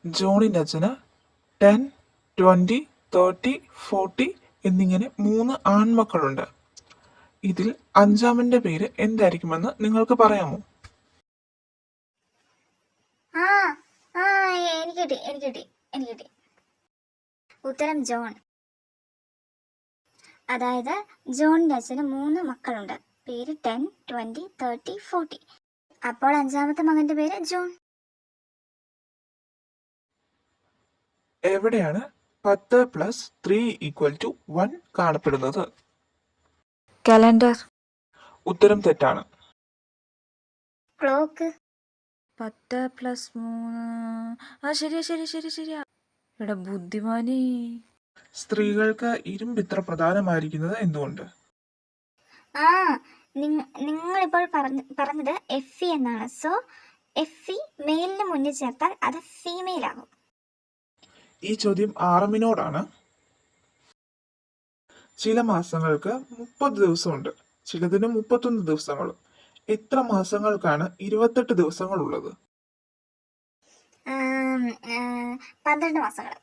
ജോണിൻ്റെ അച്ഛന് 10, 20, 30, 40 എന്നിങ്ങനെ 3 ആൺമക്കളുണ്ട്. ഇതിൽ അഞ്ചാമന്റെ പേര് എന്തായിരിക്കുമെന്ന് നിങ്ങൾക്ക് പറയാമോ? ആ ആ എനിക്ക് കിട്ടി. ഉത്തരം ജോൺ. അതായത് ജോണിന്റെ അച്ഛന് 3 മക്കളുണ്ട്. പേര് 10, 20, 30, 40. അപ്പോൾ അഞ്ചാമത്തെ മകന്റെ പേര് ജോൺ. എവിടെയാണ് 10 + 3 = 1 കാണപ്പെടുന്നത്? കലണ്ടർ. ഉത്തരം തെറ്റാണ്. ക്ലോക്ക്. 10 + 3. ശരിയാ. ഇവിടെ ബുദ്ധിമാനേ. സ്ത്രീകൾക്ക് ഇരുമ്പ് ഇത്ര പ്രധാനമായിരിക്കുന്നത് എന്തുകൊണ്ട്? ആ നിങ്ങളിപ്പോൾ പറഞ്ഞത് എഫി എന്നാണ്. സോ എഫി മെയിലിന് മുന്നിൽ ചേർത്താൽ അത് ഫീമെയിൽ ആകും. ഈ ചോദ്യം ആറമിനോടാണ്. ചില മാസങ്ങൾക്ക് 30 ദിവസമുണ്ട്, ചിലതിന് 31 ദിവസങ്ങളും. എത്ര മാസങ്ങൾക്കാണ് 28 ദിവസങ്ങൾ ഉള്ളത്? 12 മാസങ്ങൾ.